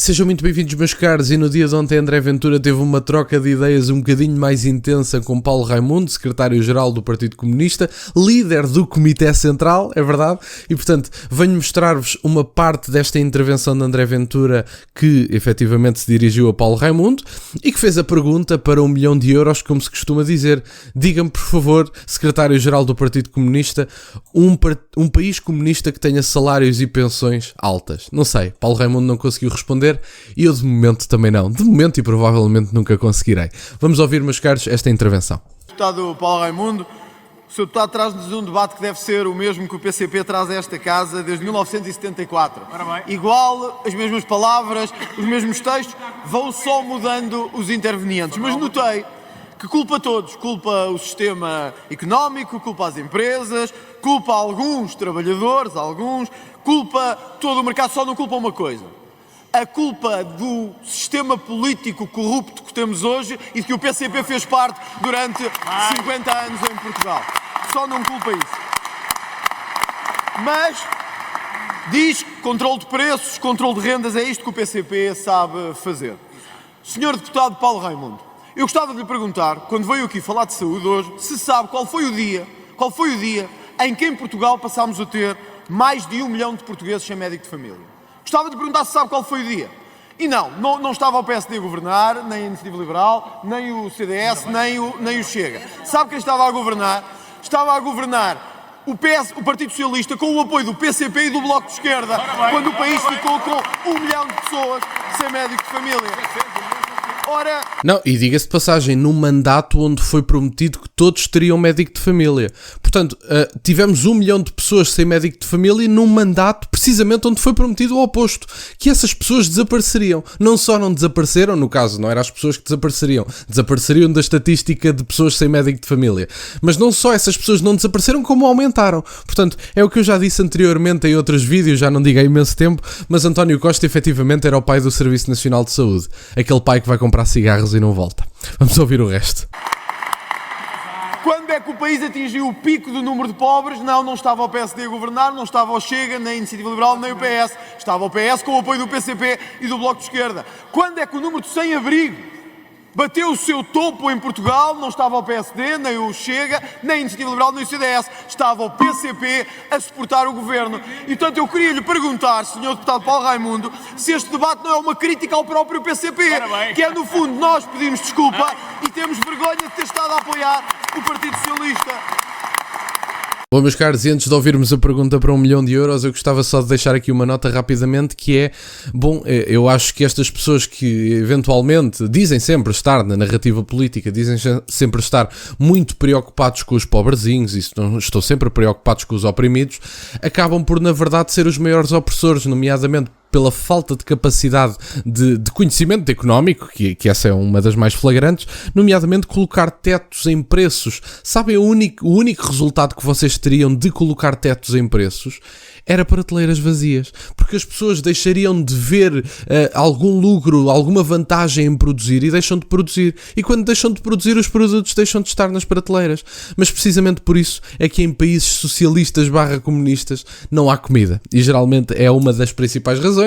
Sejam muito bem-vindos, meus caros, e no dia de ontem André Ventura teve uma troca de ideias um bocadinho mais intensa com Paulo Raimundo, secretário-geral do Partido Comunista, líder do Comitê Central, é verdade, e portanto venho mostrar-vos uma parte desta intervenção de André Ventura que efetivamente se dirigiu a Paulo Raimundo e que fez a pergunta para 1 milhão de euros, como se costuma dizer. Diga-me, por favor, secretário-geral do Partido Comunista, um país comunista que tenha salários e pensões altas. Não sei, Paulo Raimundo não conseguiu responder. E eu de momento também não. De momento e provavelmente nunca conseguirei. Vamos ouvir, meus caros, esta intervenção. Deputado Paulo Raimundo, o Sr. Deputado traz-nos um debate que deve ser o mesmo que o PCP traz a esta casa desde 1974. Igual, as mesmas palavras, os mesmos textos, vão só mudando os intervenientes. Mas notei que culpa todos. Culpa o sistema económico, culpa as empresas, culpa alguns trabalhadores, culpa todo o mercado, só não culpa uma coisa. A culpa do sistema político corrupto que temos hoje e de que o PCP fez parte durante 50 anos em Portugal. Só não culpa isso. Mas diz que controle de preços, controle de rendas, é isto que o PCP sabe fazer. Senhor Deputado Paulo Raimundo, eu gostava de lhe perguntar, quando veio aqui falar de saúde hoje, se sabe qual foi o dia em que em Portugal passámos a ter mais de 1 milhão de portugueses sem médico de família. Gostava de perguntar se sabe qual foi o dia. E não estava o PSD a governar, nem a Iniciativa Liberal, nem o CDS, nem o Chega. Sabe quem estava a governar? Estava a governar o Partido Socialista com o apoio do PCP e do Bloco de Esquerda, quando o país ficou com 1 milhão de pessoas sem médico de família. Ora... Não, e diga-se de passagem, num mandato onde foi prometido que todos teriam médico de família. Portanto, tivemos 1 milhão de pessoas sem médico de família num mandato precisamente onde foi prometido o oposto, que essas pessoas desapareceriam. Não só não desapareceram, no caso, não eram as pessoas que desapareceriam da estatística de pessoas sem médico de família. Mas não só essas pessoas não desapareceram, como aumentaram. Portanto, é o que eu já disse anteriormente em outros vídeos, já não digo há imenso tempo, mas António Costa efetivamente era o pai do Serviço Nacional de Saúde. Aquele pai que vai comprar cigarros e não volta. Vamos ouvir o resto. Quando é que o país atingiu o pico do número de pobres? Não estava o PSD a governar, não estava o Chega, nem a Iniciativa Liberal, nem o PS. Estava o PS com o apoio do PCP e do Bloco de Esquerda. Quando é que o número de sem-abrigo bateu o seu topo em Portugal? Não estava o PSD, nem o Chega, nem a Iniciativa Liberal, nem o CDS. Estava o PCP a suportar o governo. E, portanto, eu queria lhe perguntar, Sr. Deputado Paulo Raimundo, se este debate não é uma crítica ao próprio PCP, que é, no fundo, nós pedimos desculpa e temos vergonha de ter estado a apoiar o Partido Socialista. Bom, meus caros, e antes de ouvirmos a pergunta para 1 milhão de euros, eu gostava só de deixar aqui uma nota rapidamente, que é, eu acho que estas pessoas que eventualmente dizem sempre estar na narrativa política, dizem sempre estar muito preocupados com os pobrezinhos, e estão sempre preocupados com os oprimidos, acabam por, na verdade, ser os maiores opressores, nomeadamente pela falta de capacidade de conhecimento económico, que essa é uma das mais flagrantes, nomeadamente colocar tetos em preços. Sabem, o único resultado que vocês teriam de colocar tetos em preços era prateleiras vazias, porque as pessoas deixariam de ver algum lucro, alguma vantagem em produzir e deixam de produzir. E quando deixam de produzir, os produtos deixam de estar nas prateleiras. Mas precisamente por isso é que em países socialistas / comunistas não há comida. E geralmente é uma das principais razões,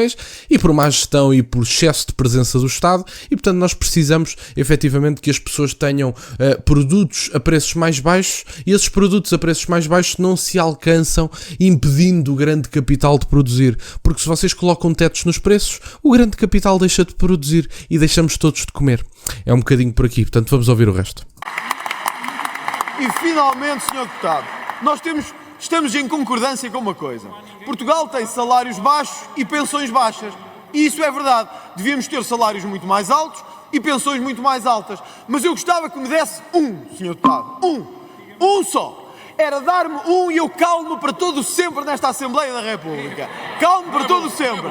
e por má gestão e por excesso de presença do Estado, e portanto nós precisamos efetivamente que as pessoas tenham produtos a preços mais baixos, e esses produtos a preços mais baixos não se alcançam impedindo o grande capital de produzir, porque se vocês colocam tetos nos preços, o grande capital deixa de produzir e deixamos todos de comer. É um bocadinho por aqui, portanto vamos ouvir o resto. E finalmente, Sr. Deputado, estamos em concordância com uma coisa. Portugal tem salários baixos e pensões baixas. E isso é verdade. Devíamos ter salários muito mais altos e pensões muito mais altas. Mas eu gostava que me desse Sr. Deputado. Um só. Era dar-me e eu calmo para todo sempre nesta Assembleia da República. Calmo para todo sempre.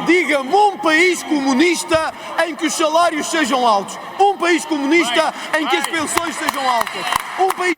Diga-me um país comunista em que os salários sejam altos. Um país comunista em que as pensões sejam altas.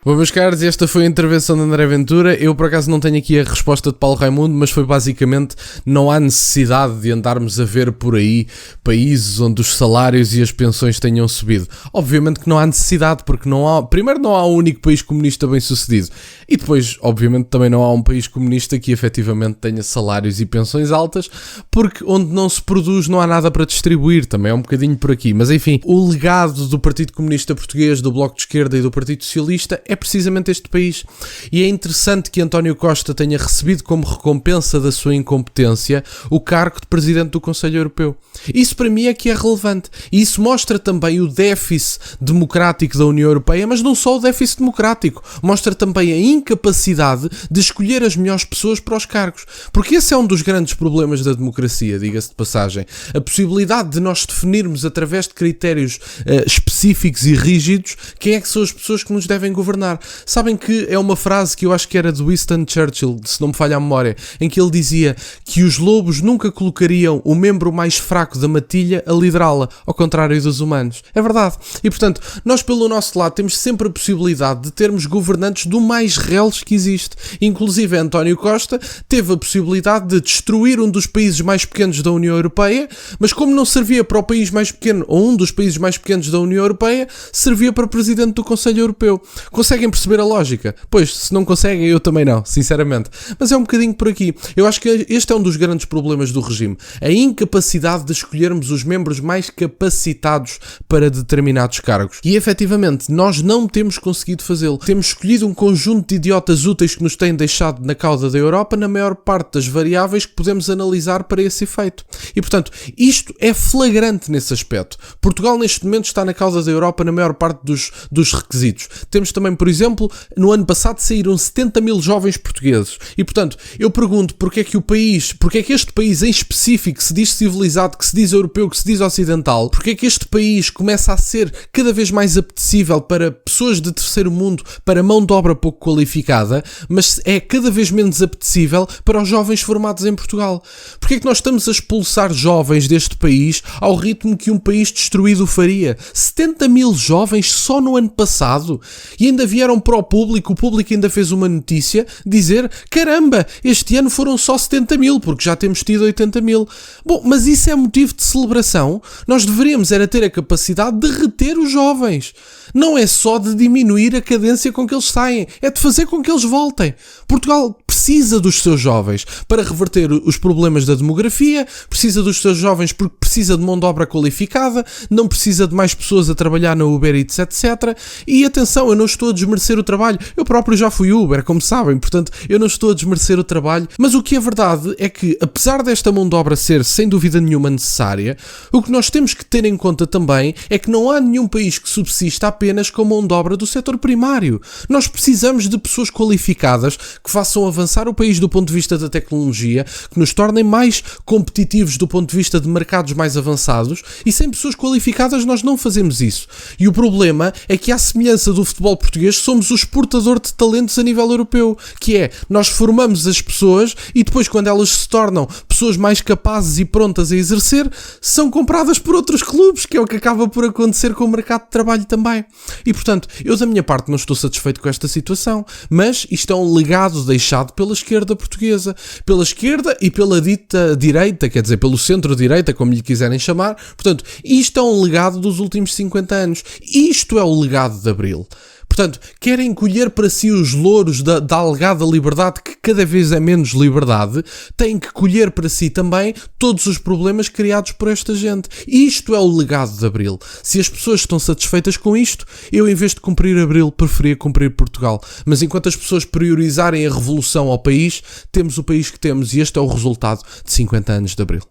Bom, meus caros, esta foi a intervenção de André Ventura. Eu, por acaso, não tenho aqui a resposta de Paulo Raimundo, mas foi basicamente: não há necessidade de andarmos a ver por aí países onde os salários e as pensões tenham subido. Obviamente que não há necessidade, porque primeiro não há um único país comunista bem sucedido, e depois, obviamente, também não há um país comunista que efetivamente tenha salários e pensões altas, porque onde não se produz não há nada para distribuir. Também é um bocadinho por aqui. Mas enfim, o legado do Partido Comunista Português, do Bloco de Esquerda e do Partido Socialista é precisamente este país. E é interessante que António Costa tenha recebido como recompensa da sua incompetência o cargo de Presidente do Conselho Europeu. Isso para mim é que é relevante. E isso mostra também o déficit democrático da União Europeia, mas não só o déficit democrático, mostra também a incapacidade de escolher as melhores pessoas para os cargos. Porque esse é um dos grandes problemas da democracia, diga-se de passagem. A possibilidade de nós definirmos através de critérios específicos e rígidos quem é que são as pessoas que nos devem governar. Sabem que é uma frase que eu acho que era de Winston Churchill, se não me falha a memória, em que ele dizia que os lobos nunca colocariam o membro mais fraco da matilha a liderá-la, ao contrário dos humanos. É verdade. E portanto, nós pelo nosso lado temos sempre a possibilidade de termos governantes do mais reles que existe. Inclusive António Costa teve a possibilidade de destruir um dos países mais pequenos da União Europeia, mas como não servia para o país mais pequeno, ou um dos países mais pequenos da União Europeia, servia para Presidente do Conselho Europeu. Conseguem perceber a lógica? Pois, se não conseguem, eu também não, sinceramente. Mas é um bocadinho por aqui. Eu acho que este é um dos grandes problemas do regime. A incapacidade de escolhermos os membros mais capacitados para determinados cargos. E, efetivamente, nós não temos conseguido fazê-lo. Temos escolhido um conjunto de idiotas úteis que nos têm deixado na cauda da Europa na maior parte das variáveis que podemos analisar para esse efeito. E, portanto, isto é flagrante nesse aspecto. Portugal, neste momento, está na cauda da Europa na maior parte dos requisitos. Temos também, por exemplo, no ano passado saíram 70 mil jovens portugueses. E, portanto, eu pergunto porque é que este país em específico, que se diz civilizado, que se diz europeu, que se diz ocidental, porque é que este país começa a ser cada vez mais apetecível para pessoas de terceiro mundo, para mão de obra pouco qualificada, mas é cada vez menos apetecível para os jovens formados em Portugal? Porque é que nós estamos a expulsar jovens deste país ao ritmo que um país destruído faria? 70 mil jovens só no ano passado, e ainda vieram para o público ainda fez uma notícia dizer: caramba, este ano foram só 70 mil, porque já temos tido 80 mil. Bom, mas isso é motivo de celebração? Nós deveríamos era ter a capacidade de reter os jovens. Não é só de diminuir a cadência com que eles saem, é de fazer com que eles voltem. Portugal precisa dos seus jovens para reverter os problemas da demografia, precisa dos seus jovens porque precisa de mão de obra qualificada, não precisa de mais pessoas a trabalhar na Uber Eats, etc. E atenção, eu não estou a desmerecer o trabalho, eu próprio já fui Uber, como sabem, portanto eu não estou a desmerecer o trabalho, mas o que é verdade é que, apesar desta mão de obra ser sem dúvida nenhuma necessária, o que nós temos que ter em conta também é que não há nenhum país que subsista apenas com mão de obra do setor primário. Nós precisamos de pessoas qualificadas que façam avançar o país do ponto de vista da tecnologia, que nos tornem mais competitivos do ponto de vista de mercados mais avançados, e sem pessoas qualificadas nós não fazemos isso. E o problema é que, à semelhança do futebol português, somos o exportador de talentos a nível europeu, que é, nós formamos as pessoas e depois, quando elas se tornam pessoas mais capazes e prontas a exercer, são compradas por outros clubes, que é o que acaba por acontecer com o mercado de trabalho também. E, portanto, eu da minha parte não estou satisfeito com esta situação, mas isto é um legado deixado pela esquerda portuguesa, pela esquerda e pela dita direita, quer dizer, pelo centro-direita, como lhe quiserem chamar. Portanto, isto é um legado dos últimos 50 anos. Isto é o legado de Abril. Portanto, querem colher para si os louros da alegada liberdade, que cada vez é menos liberdade, têm que colher para si também todos os problemas criados por esta gente. Isto é o legado de Abril. Se as pessoas estão satisfeitas com isto, eu, em vez de cumprir Abril, preferia cumprir Portugal. Mas enquanto as pessoas priorizarem a revolução ao país, temos o país que temos, e este é o resultado de 50 anos de Abril.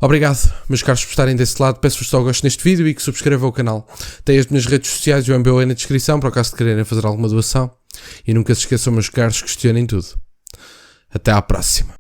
Obrigado, meus caros, por estarem desse lado. Peço-vos só gosto neste vídeo e que subscrevam o canal. Tem as minhas redes sociais e o MBA na descrição, para o caso de quererem fazer alguma doação. E nunca se esqueçam, meus caros, questionem tudo. Até à próxima.